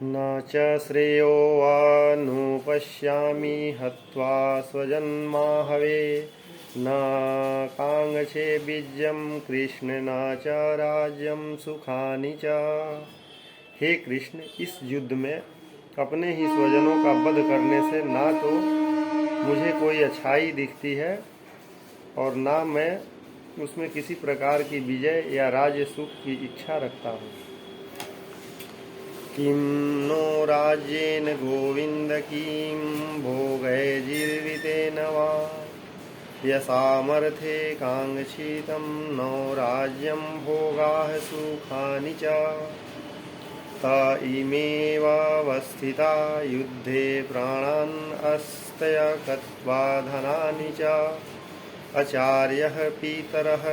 न च श्रेयो वा नुपश्यामि हत्वा स्वजन्माहवे न काङ्क्षे बीजं कृष्ण न च राज्यं सुखानि च। हे कृष्ण, इस युद्ध में अपने ही स्वजनों का वध करने से ना तो मुझे कोई अच्छाई दिखती है और ना मैं उसमें किसी प्रकार की विजय या राज्य सुख की इच्छा रखता हूँ। किं नो राज्येन गोविंद किं भोगैर्जीवितेन वा यसामर्थे काङ्क्षितं नो राज्यं भोगाः सुखानि च। त इमेवावस्थिता युद्धे प्राणान् अस्त्यक्त्वा धनानि च। आचार्यः पितरः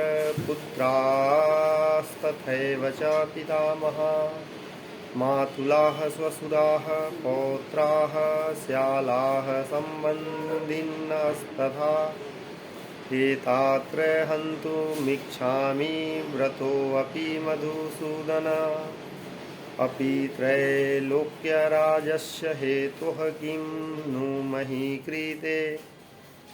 पुत्रास्तथैव च पितामहा मातुलाः स्वसुराः पौत्राः स्यालाः सम्बन्धिनस्तथा एतात्र हन्तुमिच्छामि व्रतोऽपि मधुसूदन। अपि त्रैलोक्यराजस्य हेतोः किं नु मही कृते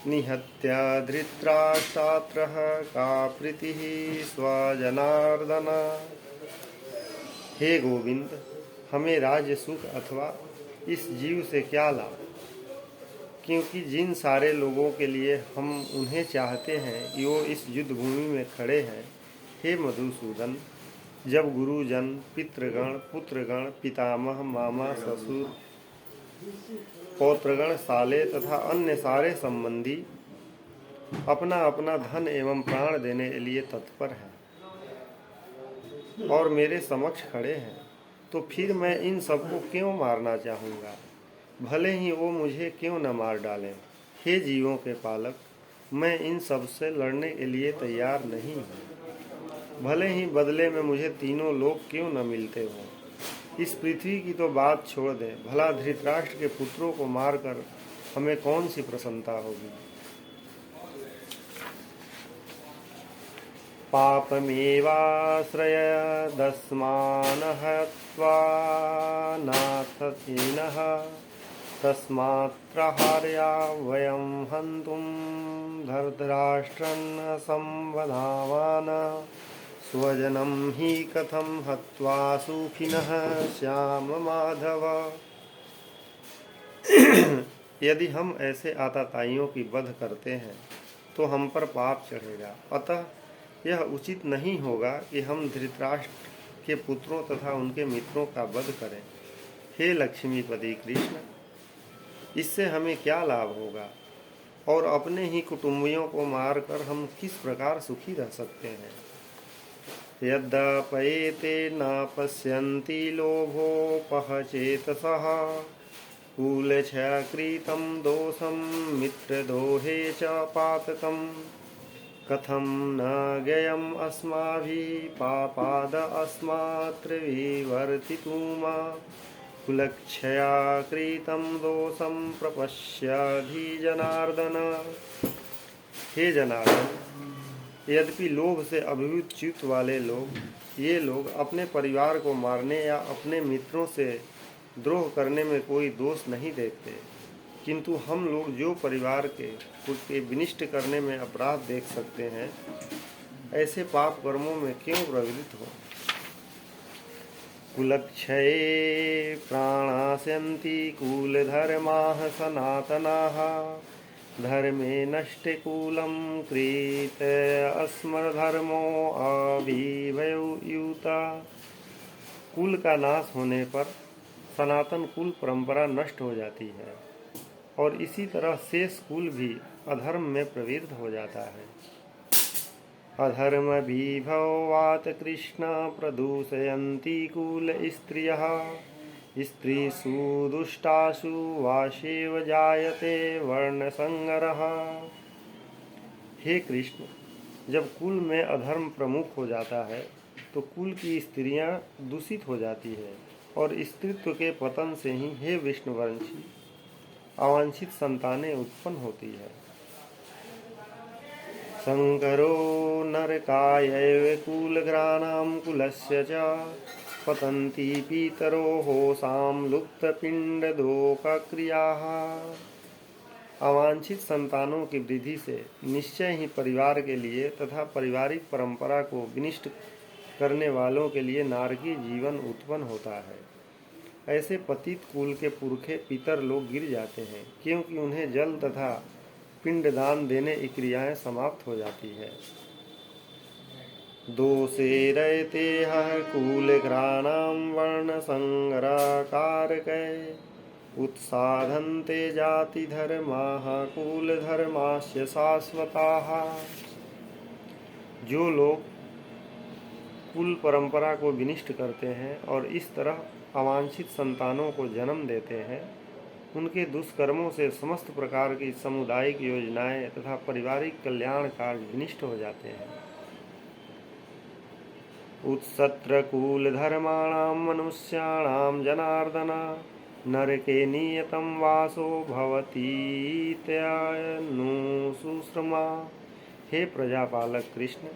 निहत्य धृतराष्ट्रात्रः का प्रीतिः स्वजनार्दन। हे गोविंद, हमें राज्य सुख अथवा इस जीव से क्या लाभ, क्योंकि जिन सारे लोगों के लिए हम उन्हें चाहते हैं वो इस युद्ध भूमि में खड़े हैं। हे मधुसूदन, जब गुरुजन, पितृगण, पुत्रगण, पितामह, मामा, ससुर, पौत्रगण, साले तथा अन्य सारे संबंधी अपना अपना धन एवं प्राण देने के लिए तत्पर हैं और मेरे समक्ष खड़े हैं, तो फिर मैं इन सबको क्यों मारना चाहूँगा, भले ही वो मुझे क्यों न मार डालें। हे जीवों के पालक, मैं इन सब से लड़ने के लिए तैयार नहीं हूँ, भले ही बदले में मुझे तीनों लोग क्यों न मिलते हों। इस पृथ्वी की तो बात छोड़ दें, भला धृतराष्ट्र के पुत्रों को मारकर हमें कौन सी प्रसन्नता होगी। पापमेवाश्रयदस्मान् हत्वा नाथहीनः तस्मात् प्रहार्या वयं हन्तुं धृतराष्ट्रं संवधामः स्वजनं हि कथं हत्वा सुखिनः श्याम माधव। यदि हम ऐसे आताताइयों की वध करते हैं तो हम पर पाप चढ़ेगा, अतः यह उचित नहीं होगा कि हम धृतराष्ट्र के पुत्रों तथा उनके मित्रों का वध करें। हे लक्ष्मीपति कृष्ण, इससे हमें क्या लाभ होगा और अपने ही कुटुंबियों को मारकर हम किस प्रकार सुखी रह सकते हैं। यद्यपयेते न पश्यन्ति लोभोपहचेतसः कुलक्षयकृतं दोषं मित्रद्रोहे च पातकम् कथं न ज्ञेयम् अस्माभिः पापाद अस्मात्र विवर्तितुम् कुलक्षयाकृतं दोषं प्रपश्यधि जनार्दन। हे जनार्दन, यद्यपि लोभ से अभिभूत चित्त वाले लोग, ये लोग अपने परिवार को मारने या अपने मित्रों से द्रोह करने में कोई दोष नहीं देखते, किंतु हम लोग जो परिवार के विनिष्ट करने में अपराध देख सकते हैं, ऐसे पाप कर्मों में क्यों प्रवृत्त हो। कुलक्षये प्राणास्यन्ति कुलधर्माः सनातनाः धर्मे नष्टे कुलं कृत अस्मधर्मो अभिभूता। कुल का नाश होने पर सनातन कुल परंपरा नष्ट हो जाती है और इसी तरह शेष कुल भी अधर्म में प्रवृत्त हो जाता है। अधर्म विभवात् कृष्ण प्रदूषयन्ति कुल स्त्रियः स्त्रीषु दुष्टासु वाशेव जायते वर्णसंगरः। हे कृष्ण, जब कुल में अधर्म प्रमुख हो जाता है तो कुल की स्त्रियां दूषित हो जाती है और स्त्रीत्व के पतन से ही हे विष्णुवंशी अवांछित संतानें उत्पन्न होती है। संकरो नरकायैव कुलग्राणां कुलस्य च पतन्ति पितरो साम लुप्तपिण्डोदकक्रियाः। अवांछित संतानों की वृद्धि से निश्चय ही परिवार के लिए तथा पारिवारिक परंपरा को विनिष्ट करने वालों के लिए नारकीय जीवन उत्पन्न होता है। ऐसे पतित कुल के पुरखे पितर लोग गिर जाते हैं, क्योंकि उन्हें जल तथा पिंडदान देने की क्रियाएं समाप्त हो जाती है। दोषे रहते हर कुल घ्राणाम वर्ण संग्रहकारकै उत्साधन्ते जाति धर्माः कुल धर्मास्य शाश्वताः। जो लोग कुल परंपरा को विनिष्ट करते हैं और इस तरह अवांछित संतानों को जन्म देते हैं, उनके दुष्कर्मों से समस्त प्रकार की सामुदायिक योजनाएं तथा पारिवारिक कल्याण कार्य विनिष्ट हो जाते हैं। उत्सत्र कुल धर्माणां मनुष्याणां जनार्दन नरके नियतं वासो भवतीत्यानुशुश्रमा। हे प्रजापालक कृष्ण,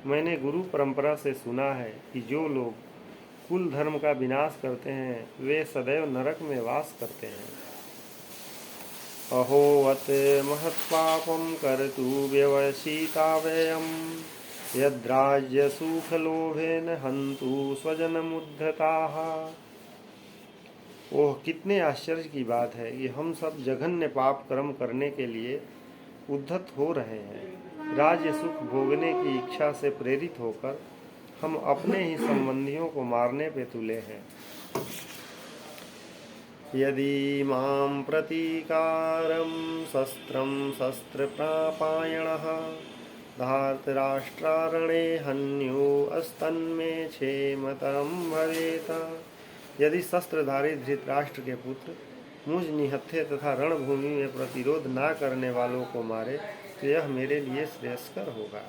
मैंने गुरु परंपरा से सुना है कि जो लोग कुल धर्म का विनाश करते हैं वे सदैव नरक में वास करते हैं। अहोवत महत्पापं कर्तु व्यवसिता व्ययम् यद्राज्य सुखलोभेन हन्तु स्वजनमुद्धताः। ओह, कितने आश्चर्य की बात है कि हम सब जघन्य पाप कर्म करने के लिए उद्धत हो रहे हैं। राज्य सुख भोगने की इच्छा से प्रेरित होकर हम अपने ही संबंधियों को मारने पे तुले हैं। यदि मां प्रतीकारं शस्त्रं शस्त्रप्रापायणः धार्तराष्ट्रारणे हन्यो अस्तन्मे क्षेमतरं भवेत्। यदि शस्त्रधारी धृतराष्ट्र के पुत्र मुझ निहत्थे तथा रणभूमि में प्रतिरोध न करने वालों को मारे तो यह मेरे लिए श्रेयस्कर होगा।